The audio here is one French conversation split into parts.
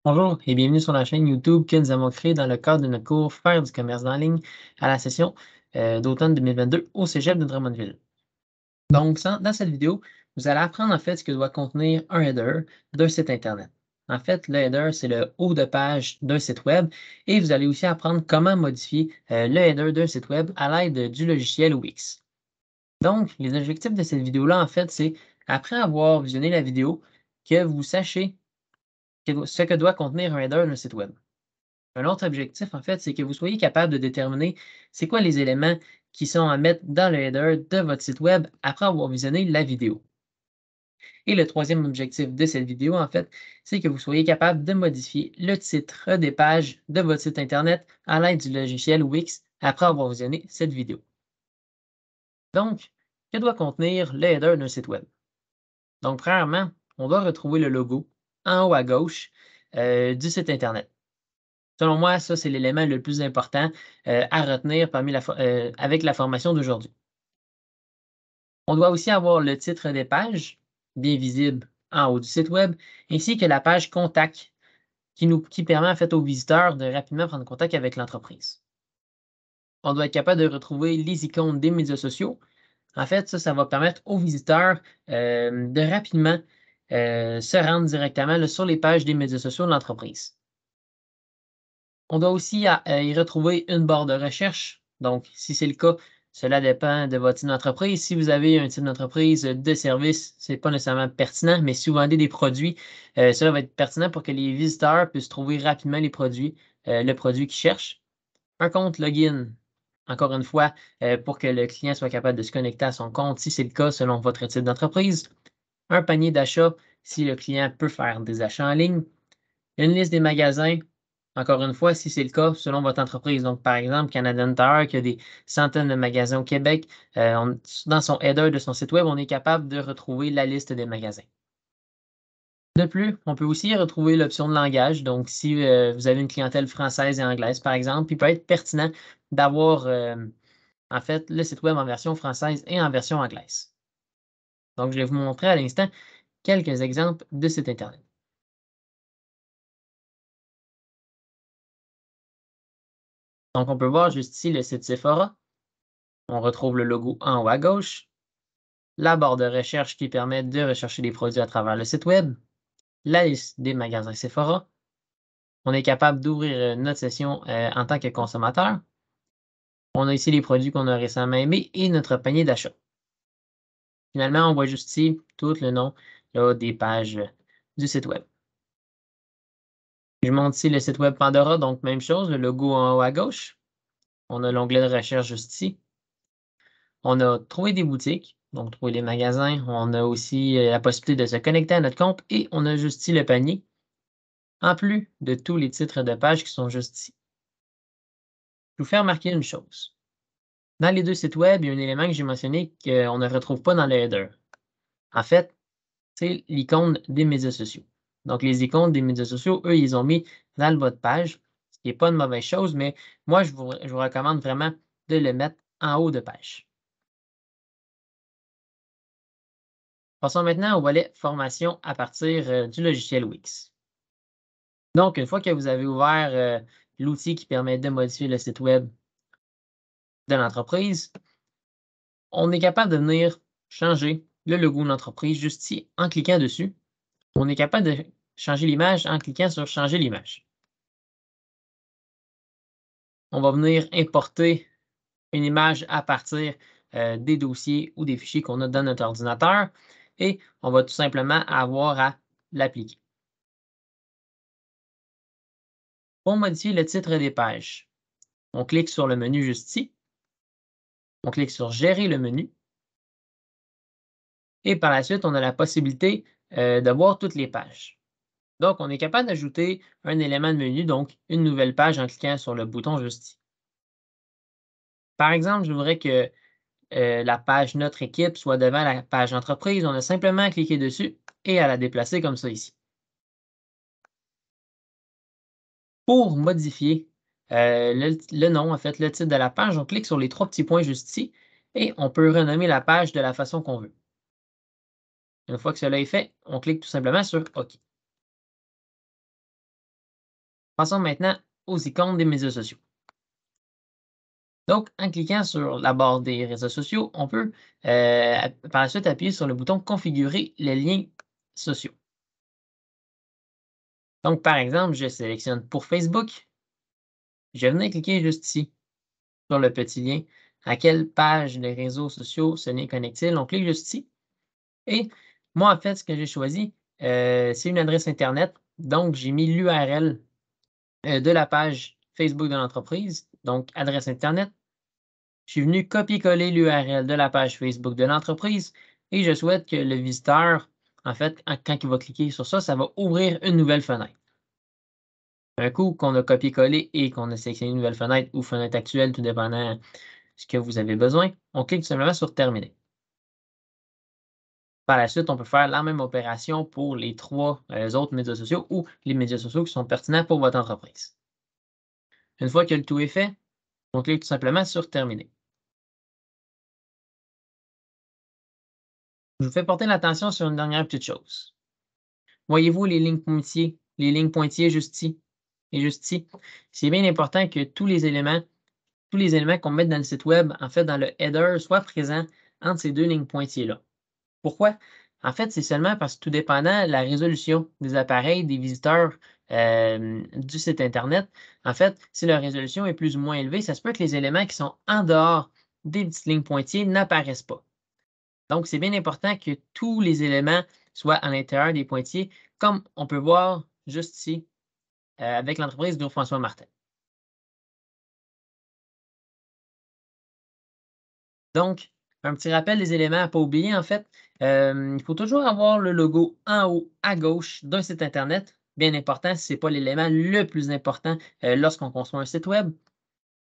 Bonjour et bienvenue sur la chaîne YouTube que nous avons créée dans le cadre de notre cours Faire du commerce en ligne à la session d'automne 2022 au Cégep de Drummondville. Donc, dans cette vidéo, vous allez apprendre en fait ce que doit contenir un header d'un site Internet. En fait, le header, c'est le haut de page d'un site web et vous allez aussi apprendre comment modifier le header d'un site web à l'aide du logiciel Wix. Donc, les objectifs de cette vidéo-là, en fait, c'est après avoir visionné la vidéo, que vous sachiez ce que doit contenir un header d'un site web. Un autre objectif, en fait, c'est que vous soyez capable de déterminer c'est quoi les éléments qui sont à mettre dans le header de votre site web après avoir visionné la vidéo. Et le troisième objectif de cette vidéo, en fait, c'est que vous soyez capable de modifier le titre des pages de votre site Internet à l'aide du logiciel Wix après avoir visionné cette vidéo. Donc, que doit contenir le header d'un site web? Donc, premièrement, on doit retrouver le logo en haut à gauche du site Internet. Selon moi, ça, c'est l'élément le plus important, à retenir avec la formation d'aujourd'hui. On doit aussi avoir le titre des pages, bien visible en haut du site web, ainsi que la page contact qui permet en fait aux visiteurs de rapidement prendre contact avec l'entreprise. On doit être capable de retrouver les icônes des médias sociaux. En fait, ça va permettre aux visiteurs, de rapidement, se rendre directement là, sur les pages des médias sociaux de l'entreprise. On doit aussi y retrouver une barre de recherche. Donc, si c'est le cas, cela dépend de votre type d'entreprise. Si vous avez un type d'entreprise de service, ce n'est pas nécessairement pertinent, mais si vous vendez des produits, cela va être pertinent pour que les visiteurs puissent trouver rapidement le produit qu'ils cherchent. Un compte login, encore une fois, pour que le client soit capable de se connecter à son compte, si c'est le cas selon votre type d'entreprise. Un panier d'achat, si le client peut faire des achats en ligne. Une liste des magasins, encore une fois, si c'est le cas, selon votre entreprise. Donc, par exemple, Canadian Tire, qui a des centaines de magasins au Québec, dans son header de son site web, on est capable de retrouver la liste des magasins. De plus, on peut aussi retrouver l'option de langage. Donc, si vous avez une clientèle française et anglaise, par exemple, il peut être pertinent d'avoir en fait le site web en version française et en version anglaise. Donc, je vais vous montrer à l'instant quelques exemples de sites Internet. Donc, on peut voir juste ici le site Sephora. On retrouve le logo en haut à gauche, la barre de recherche qui permet de rechercher les produits à travers le site web, la liste des magasins Sephora. On est capable d'ouvrir notre session en tant que consommateur. On a ici les produits qu'on a récemment aimés et notre panier d'achat. Finalement, on voit juste ici tout le nom là, des pages du site web. Je montre ici le site web Pandora, donc même chose, le logo en haut à gauche. On a l'onglet de recherche juste ici. On a trouvé des boutiques, donc trouver les magasins. On a aussi la possibilité de se connecter à notre compte et on a juste ici le panier, en plus de tous les titres de page qui sont juste ici. Je vous fais remarquer une chose. Dans les deux sites web, il y a un élément que j'ai mentionné qu'on ne retrouve pas dans le header. En fait, c'est l'icône des médias sociaux. Donc, les icônes des médias sociaux, eux, ils ont mis dans le bas de page, ce qui n'est pas une mauvaise chose, mais moi, je vous recommande vraiment de le mettre en haut de page. Passons maintenant au volet formation à partir du logiciel Wix. Donc, une fois que vous avez ouvert l'outil qui permet de modifier le site web de l'entreprise, on est capable de venir changer le logo de l'entreprise juste ici en cliquant dessus. On est capable de changer l'image en cliquant sur Changer l'image. On va venir importer une image à partir des dossiers ou des fichiers qu'on a dans notre ordinateur et on va tout simplement avoir à l'appliquer. Pour modifier le titre des pages, on clique sur le menu juste ici. On clique sur Gérer le menu. Et par la suite, on a la possibilité de voir toutes les pages. Donc, on est capable d'ajouter un élément de menu, donc une nouvelle page en cliquant sur le bouton juste ici. Par exemple, je voudrais que la page Notre équipe soit devant la page Entreprise. On a simplement à cliquer dessus et à la déplacer comme ça ici. Pour modifier le nom, en fait, le titre de la page, on clique sur les trois petits points juste ici et on peut renommer la page de la façon qu'on veut. Une fois que cela est fait, on clique tout simplement sur OK. Passons maintenant aux icônes des médias sociaux. Donc, en cliquant sur la barre des réseaux sociaux, on peut par la suite appuyer sur le bouton Configurer les liens sociaux. Donc, par exemple, je sélectionne pour Facebook, je viens cliquer juste ici sur le petit lien. À quelle page des réseaux sociaux ce lien connecte-t-il? On clique juste ici. Et moi, en fait, ce que j'ai choisi, c'est une adresse Internet. Donc, j'ai mis l'URL de la page Facebook de l'entreprise, donc adresse Internet. Je suis venu copier-coller l'URL de la page Facebook de l'entreprise et je souhaite que le visiteur, en fait, quand il va cliquer sur ça, ça va ouvrir une nouvelle fenêtre. Un coup qu'on a copié-collé et qu'on a sélectionné une nouvelle fenêtre ou fenêtre actuelle, tout dépendant de ce que vous avez besoin, on clique tout simplement sur Terminer. Par la suite, on peut faire la même opération pour les trois autres médias sociaux ou les médias sociaux qui sont pertinents pour votre entreprise. Une fois que le tout est fait, on clique tout simplement sur Terminer. Je vous fais porter l'attention sur une dernière petite chose. Voyez-vous les lignes pointillées juste ici et juste ici? C'est bien important que tous les éléments qu'on met dans le site web, en fait, dans le header, soient présents entre ces deux lignes pointillées-là. Pourquoi? En fait, c'est seulement parce que tout dépendant de la résolution des appareils, des visiteurs du site Internet, en fait, si la résolution est plus ou moins élevée, ça se peut que les éléments qui sont en dehors des petites lignes pointillées n'apparaissent pas. Donc, c'est bien important que tous les éléments soient à l'intérieur des pointillés, comme on peut voir juste ici avec l'entreprise de François Martin. Donc, un petit rappel des éléments à ne pas oublier, en fait, il faut toujours avoir le logo en haut à gauche d'un site Internet. Bien important, si ce n'est pas l'élément le plus important lorsqu'on construit un site web.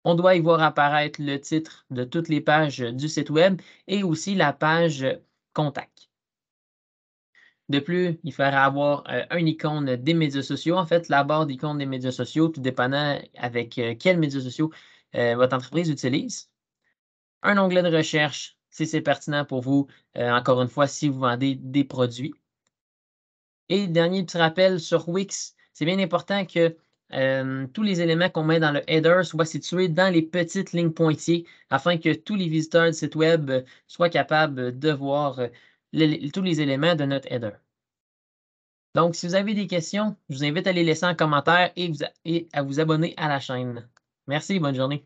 On doit y voir apparaître le titre de toutes les pages du site web et aussi la page Contact. De plus, il faudra avoir une icône des médias sociaux. En fait, la barre d'icônes des médias sociaux, tout dépendant avec quels médias sociaux votre entreprise utilise. Un onglet de recherche, si c'est pertinent pour vous, encore une fois, si vous vendez des produits. Et dernier petit rappel sur Wix, c'est bien important que tous les éléments qu'on met dans le header soient situés dans les petites lignes pointillées afin que tous les visiteurs du site web soient capables de voir tous les éléments de notre header. Donc, si vous avez des questions, je vous invite à les laisser en commentaire et à vous abonner à la chaîne. Merci, bonne journée.